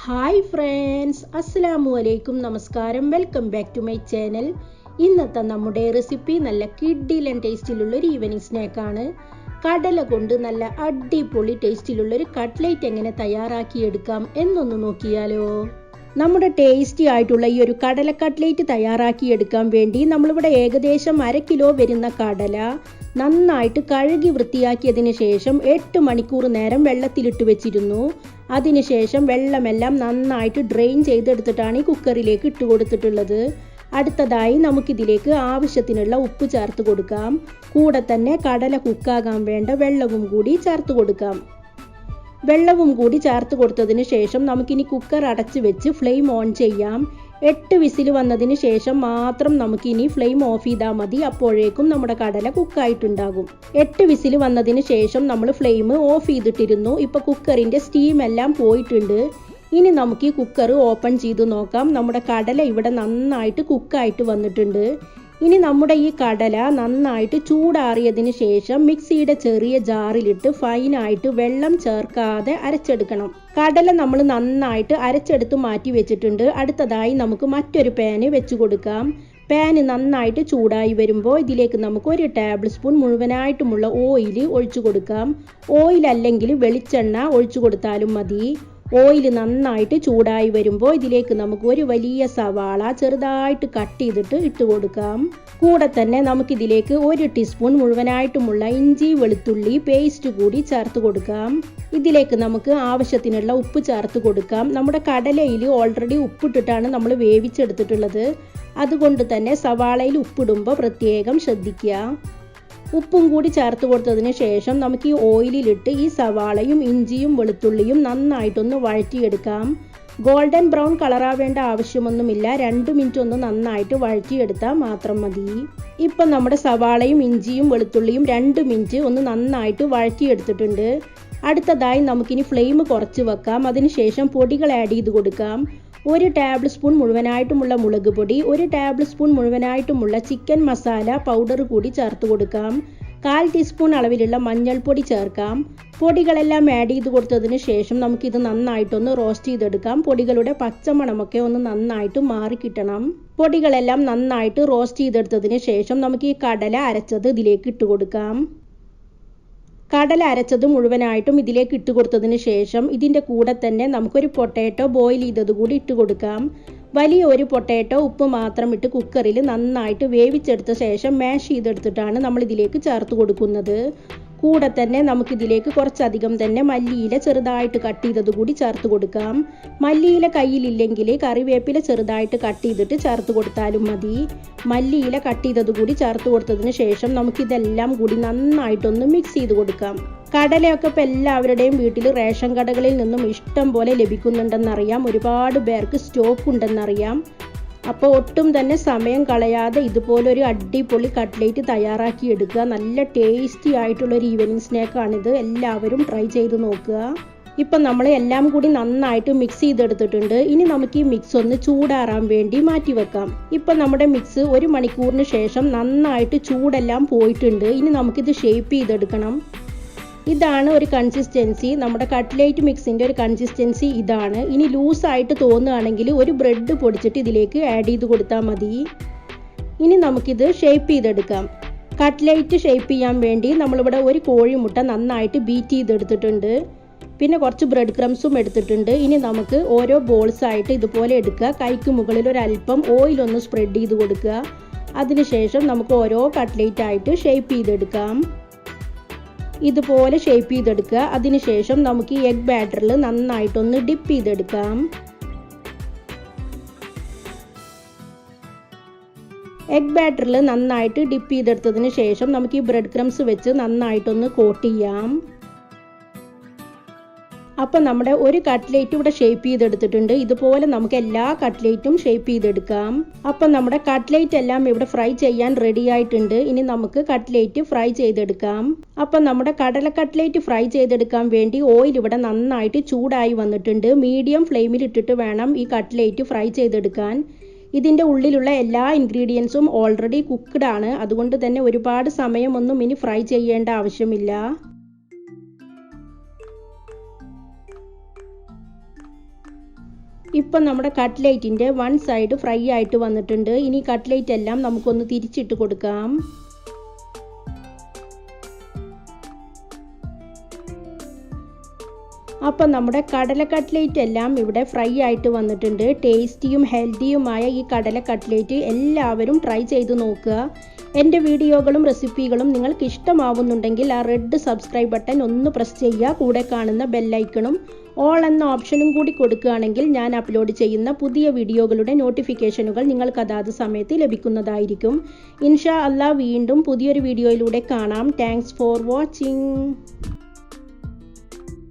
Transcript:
Hi friends, അസ്സലാമു അലൈക്കും, നമസ്കാരം. Welcome back to my channel. ഇന്നത്തെ നമ്മുടെ റെസിപ്പി നല്ല കിഡിലൻ ടേസ്റ്റിലുള്ളൊരു ഈവനിങ് സ്നാക്കാണ്. കടല കൊണ്ട് നല്ല അടിപൊളി ടേസ്റ്റിലുള്ളൊരു കട്ട്ലേറ്റ് എങ്ങനെ തയ്യാറാക്കിയെടുക്കാം എന്നൊന്ന് നോക്കിയാലോ. നമ്മുടെ ടേസ്റ്റി ആയിട്ടുള്ള ഈ ഒരു കടല കട്ട്ലേറ്റ് തയ്യാറാക്കിയെടുക്കാൻ വേണ്ടി നമ്മളിവിടെ ഏകദേശം 1/2 കിലോ വരുന്ന കടല നന്നായിട്ട് കഴുകി വൃത്തിയാക്കിയതിന് ശേഷം 8 മണിക്കൂർ നേരം വെള്ളത്തിലിട്ട് വെച്ചിരുന്നു. അതിനുശേഷം വെള്ളമെല്ലാം നന്നായിട്ട് ഡ്രെയിൻ ചെയ്തെടുത്തിട്ടാണ് ഈ കുക്കറിലേക്ക് ഇട്ട് കൊടുത്തിട്ടുള്ളത്. അടുത്തതായി നമുക്കിതിലേക്ക് ആവശ്യത്തിനുള്ള ഉപ്പ് ചേർത്ത് കൊടുക്കാം. കൂടെ തന്നെ കടല കുക്കാകാൻ വേണ്ട വെള്ളവും കൂടി ചേർത്ത് കൊടുക്കാം. വെള്ളവും കൂടി ചേർത്ത് കൊടുത്തതിന് ശേഷം നമുക്കിനി കുക്കർ അടച്ച് വെച്ച് ഫ്ലെയിം ഓൺ ചെയ്യാം. 8 വിസിൽ വന്നതിന് ശേഷം മാത്രം നമുക്കിനി ഫ്ലെയിം ഓഫ് ചെയ്താൽ മതി. അപ്പോഴേക്കും നമ്മുടെ കടല കുക്കായിട്ടുണ്ടാകും. 8 വിസിൽ വന്നതിന് ശേഷം നമ്മൾ ഫ്ലെയിം ഓഫ് ചെയ്തിട്ടിരുന്നു. ഇപ്പോൾ കുക്കറിൻ്റെ സ്റ്റീം എല്ലാം പോയിട്ടുണ്ട്. ഇനി നമുക്ക് ഈ കുക്കർ ഓപ്പൺ ചെയ്ത് നോക്കാം. നമ്മുടെ കടല ഇവിടെ നന്നായിട്ട് കുക്കായിട്ട് വന്നിട്ടുണ്ട്. ഇനി നമ്മുടെ ഈ കടല നന്നായിട്ട് ചൂടാറിയതിന് ശേഷം മിക്സിയുടെ ചെറിയ ജാറിലിട്ട് ഫൈനായിട്ട് വെള്ളം ചേർക്കാതെ അരച്ചെടുക്കണം. കടല നമ്മൾ നന്നായിട്ട് അരച്ചെടുത്ത് മാറ്റി വെച്ചിട്ടുണ്ട്. അടുത്തതായി നമുക്ക് മറ്റൊരു പാന് വെച്ച് കൊടുക്കാം. പാന് നന്നായിട്ട് ചൂടായി വരുമ്പോൾ ഇതിലേക്ക് നമുക്ക് 1 ടേബിൾ സ്പൂൺ മുഴുവനായിട്ടുമുള്ള ഓയിൽ ഒഴിച്ചു കൊടുക്കാം. ഓയിൽ അല്ലെങ്കിൽ വെളിച്ചെണ്ണ ഒഴിച്ചു കൊടുത്താലും മതി. ഓയിൽ നന്നായിട്ട് ചൂടായി വരുമ്പോൾ ഇതിലേക്ക് നമുക്ക് ഒരു വലിയ സവാള ചെറുതായിട്ട് കട്ട് ചെയ്തിട്ട് ഇട്ട് കൊടുക്കാം. കൂടെ തന്നെ നമുക്കിതിലേക്ക് 1 ടീസ്പൂൺ മുഴുവനായിട്ടുമുള്ള ഇഞ്ചി വെളുത്തുള്ളി പേസ്റ്റ് കൂടി ചേർത്ത് കൊടുക്കാം. ഇതിലേക്ക് നമുക്ക് ആവശ്യത്തിനുള്ള ഉപ്പ് ചേർത്ത് കൊടുക്കാം. നമ്മുടെ കടലയിൽ ഓൾറെഡി ഉപ്പിട്ടിട്ടാണ് നമ്മൾ വേവിച്ചെടുത്തിട്ടുള്ളത്. അതുകൊണ്ട് തന്നെ സവാളയിൽ ഉപ്പിടുമ്പോൾ പ്രത്യേകം ശ്രദ്ധിക്കുക. ഉപ്പും കൂടി ചേർത്ത് കൊടുത്തതിന് ശേഷം നമുക്ക് ഈ ഓയിലിലിട്ട് ഈ സവാളയും ഇഞ്ചിയും വെളുത്തുള്ളിയും നന്നായിട്ടൊന്ന് വഴറ്റിയെടുക്കാം. ഗോൾഡൻ ബ്രൗൺ കളറാവേണ്ട ആവശ്യമൊന്നുമില്ല. 2 മിനിറ്റ് ഒന്ന് നന്നായിട്ട് വഴറ്റിയെടുത്താൽ മാത്രം മതി. ഇപ്പം നമ്മുടെ സവാളയും ഇഞ്ചിയും വെളുത്തുള്ളിയും 2 മിനിറ്റ് ഒന്ന് നന്നായിട്ട് വഴറ്റിയെടുത്തിട്ടുണ്ട്. അടുത്തതായി നമുക്കിനി ഫ്ലെയിം കുറച്ച് വെക്കാം. അതിനുശേഷം പൊടികൾ ആഡ് ചെയ്ത് കൊടുക്കാം. 1 ടേബിൾ സ്പൂൺ മുഴുവനായിട്ടുമുള്ള മുളക് പൊടി, 1 ടേബിൾ സ്പൂൺ മുഴുവനായിട്ടുമുള്ള ചിക്കൻ മസാല പൗഡർ കൂടി ചേർത്ത് കൊടുക്കാം. 1/4 ടീസ്പൂൺ അളവിലുള്ള മഞ്ഞൾപ്പൊടി ചേർക്കാം. പൊടികളെല്ലാം ആഡ് ചെയ്ത് കൊടുത്തതിന് ശേഷം നമുക്കിത് നന്നായിട്ടൊന്ന് റോസ്റ്റ് ചെയ്തെടുക്കാം. പൊടികളുടെ പച്ചമണമൊക്കെ ഒന്ന് നന്നായിട്ട് മാറിക്കിട്ടണം. പൊടികളെല്ലാം നന്നായിട്ട് റോസ്റ്റ് ചെയ്തെടുത്തതിന് ശേഷം നമുക്ക് ഈ കടല അരച്ചത് ഇതിലേക്ക് ഇട്ട് കൊടുക്കാം. കടല അരച്ചത് മുഴുവനായിട്ടും ഇതിലേക്ക് ഇട്ട് കൊടുത്തതിന് ശേഷം ഇതിൻ്റെ കൂടെ തന്നെ നമുക്കൊരു പൊട്ടാറ്റോ ബോയിൽ ചെയ്തത് കൂടി ഇട്ട് കൊടുക്കാം. വലിയ ഒരു പൊട്ടാറ്റോ ഉപ്പ് മാത്രം ഇട്ട് കുക്കറിൽ നന്നായിട്ട് വേവിച്ചെടുത്ത ശേഷം മാഷ് ചെയ്തെടുത്തിട്ടാണ് നമ്മൾ ഇതിലേക്ക് ചേർത്ത് കൊടുക്കുന്നത്. കൂടെ തന്നെ നമുക്കിതിലേക്ക് കുറച്ചധികം തന്നെ മല്ലിയില ചെറുതായിട്ട് കട്ട് ചെയ്തത് കൂടി ചേർത്ത് കൊടുക്കാം. മല്ലിയില കയ്യിലില്ലെങ്കിൽ കറിവേപ്പില ചെറുതായിട്ട് കട്ട് ചെയ്തിട്ട് ചേർത്ത് കൊടുത്താലും മതി. മല്ലിയില കട്ട് ചെയ്തത് കൂടി ചേർത്ത് കൊടുത്തതിന് ശേഷം നമുക്കിതെല്ലാം കൂടി നന്നായിട്ടൊന്ന് മിക്സ് ചെയ്ത് കൊടുക്കാം. കടലയൊക്കെ ഇപ്പോൾ എല്ലാവരുടെയും വീട്ടിൽ റേഷൻ കടകളിൽ നിന്നും ഇഷ്ടം പോലെ ലഭിക്കുന്നുണ്ടെന്നറിയാം. ഒരുപാട് പേർക്ക് സ്റ്റോക്ക് ഉണ്ടെന്നറിയാം. അപ്പോൾ ഒട്ടും തന്നെ സമയം കളയാതെ ഇതുപോലൊരു അടിപൊളി കട്ട്ലേറ്റ് തയ്യാറാക്കി എടുക്കുക. നല്ല ടേസ്റ്റി ആയിട്ടുള്ളൊരു ഈവനിങ് സ്നാക്കാണിത്. എല്ലാവരും ട്രൈ ചെയ്ത് നോക്കുക. ഇപ്പം നമ്മൾ എല്ലാം കൂടി നന്നായിട്ട് മിക്സ് ചെയ്തെടുത്തിട്ടുണ്ട്. ഇനി നമുക്ക് ഈ മിക്സ് ഒന്ന് ചൂടാറാൻ വേണ്ടി മാറ്റി വെക്കാം. ഇപ്പം നമ്മുടെ മിക്സ് 1 മണിക്കൂറിന് ശേഷം നന്നായിട്ട് ചൂടെല്ലാം പോയിട്ടുണ്ട്. ഇനി നമുക്കിത് ഷേപ്പ് ചെയ്തെടുക്കണം. ഇതാണ് ഒരു കൺസിസ്റ്റൻസി. നമ്മുടെ കട്ട്ലേറ്റ് മിക്സിൻ്റെ ഒരു കൺസിസ്റ്റൻസി ഇതാണ്. ഇനി ലൂസായിട്ട് തോന്നുകയാണെങ്കിൽ ഒരു ബ്രെഡ് പൊടിച്ചിട്ട് ഇതിലേക്ക് ആഡ് ചെയ്ത് കൊടുത്താൽ മതി. ഇനി നമുക്കിത് ഷേപ്പ് ചെയ്തെടുക്കാം. കട്ട്ലേറ്റ് ഷേപ്പ് ചെയ്യാൻ വേണ്ടി നമ്മളിവിടെ ഒരു കോഴിമുട്ട നന്നായിട്ട് ബീറ്റ് ചെയ്തെടുത്തിട്ടുണ്ട്. പിന്നെ കുറച്ച് ബ്രെഡ് ക്രംസും എടുത്തിട്ടുണ്ട്. ഇനി നമുക്ക് ഓരോ ബോൾസ് ആയിട്ട് ഇതുപോലെ എടുക്കുക. കൈക്ക് മുകളിൽ ഒരല്പം ഓയിലൊന്ന് സ്പ്രെഡ് ചെയ്ത് കൊടുക്കുക. അതിനുശേഷം നമുക്ക് ഓരോ കട്ട്ലേറ്റ് ആയിട്ട് ഷേപ്പ് ചെയ്തെടുക്കാം. ഇതുപോലെ ഷേപ്പ് ചെയ്തെടുക്കുക. അതിനുശേഷം നമുക്ക് ഈ എഗ് ബാറ്ററിൽ നന്നായിട്ടൊന്ന് ഡിപ്പ് ചെയ്തെടുക്കാം. എഗ് ബാറ്ററിൽ നന്നായിട്ട് ഡിപ്പ് ചെയ്തെടുത്തതിന് ശേഷം നമുക്ക് ഈ ബ്രെഡ് ക്രംസ് വെച്ച് നന്നായിട്ടൊന്ന് കോട്ട് ചെയ്യാം. അപ്പം നമ്മുടെ ഒരു കട്ട്ലേറ്റ് ഇവിടെ ഷേപ്പ് ചെയ്തെടുത്തിട്ടുണ്ട്. ഇതുപോലെ നമുക്ക് എല്ലാ കട്ട്ലേറ്റും ഷേപ്പ് ചെയ്തെടുക്കാം. അപ്പം നമ്മുടെ കട്ട്ലേറ്റ് എല്ലാം ഇവിടെ ഫ്രൈ ചെയ്യാൻ റെഡി ആയിട്ടുണ്ട്. ഇനി നമുക്ക് കട്ട്ലേറ്റ് ഫ്രൈ ചെയ്തെടുക്കാം. അപ്പം നമ്മുടെ കടല കട്ട്ലേറ്റ് ഫ്രൈ ചെയ്തെടുക്കാൻ വേണ്ടി ഓയിൽ ഇവിടെ നന്നായിട്ട് ചൂടായി വന്നിട്ടുണ്ട്. മീഡിയം ഫ്ലെയിമിൽ ഇട്ടിട്ട് വേണം ഈ കട്ട്ലേറ്റ് ഫ്രൈ ചെയ്തെടുക്കാൻ. ഇതിൻ്റെ ഉള്ളിലുള്ള എല്ലാ ഇൻഗ്രീഡിയൻസും ഓൾറെഡി കുക്ക്ഡ് ആണ്. അതുകൊണ്ട് തന്നെ ഒരുപാട് സമയമൊന്നും ഇനി ഫ്രൈ ചെയ്യേണ്ട ആവശ്യമില്ല. ഇപ്പം നമ്മുടെ കട്ട്ലേറ്റിൻ്റെ വൺ സൈഡ് ഫ്രൈ ആയിട്ട് വന്നിട്ടുണ്ട്. ഇനി കട്ട്ലേറ്റ് എല്ലാം നമുക്കൊന്ന് തിരിച്ചിട്ട് കൊടുക്കാം. അപ്പം നമ്മുടെ കടല കട്ട്ലേറ്റ് എല്ലാം ഇവിടെ ഫ്രൈ ആയിട്ട് വന്നിട്ടുണ്ട്. ടേസ്റ്റിയും ഹെൽത്തിയുമായ ഈ കടല കട്ട്ലേറ്റ് എല്ലാവരും ട്രൈ ചെയ്ത് നോക്കുക. എൻ്റെ വീഡിയോകളും റെസിപ്പികളും നിങ്ങൾക്ക് ഇഷ്ടമാവുന്നുണ്ടെങ്കിൽ ആ റെഡ് സബ്സ്ക്രൈബ് ബട്ടൺ ഒന്ന് പ്രസ് ചെയ്യുക. കൂടെ കാണുന്ന ബെല്ലൈക്കണും ഓൾ എന്ന ഓപ്ഷനും കൂടി കൊടുക്കുകയാണെങ്കിൽ ഞാൻ അപ്ലോഡ് ചെയ്യുന്ന പുതിയ വീഡിയോകളുടെ നോട്ടിഫിക്കേഷനുകൾ നിങ്ങൾക്ക് അതാത് സമയത്ത് ലഭിക്കുന്നതായിരിക്കും. ഇൻഷാ അല്ലാ വീണ്ടും പുതിയൊരു വീഡിയോയിലൂടെ കാണാം. Thanks for watching.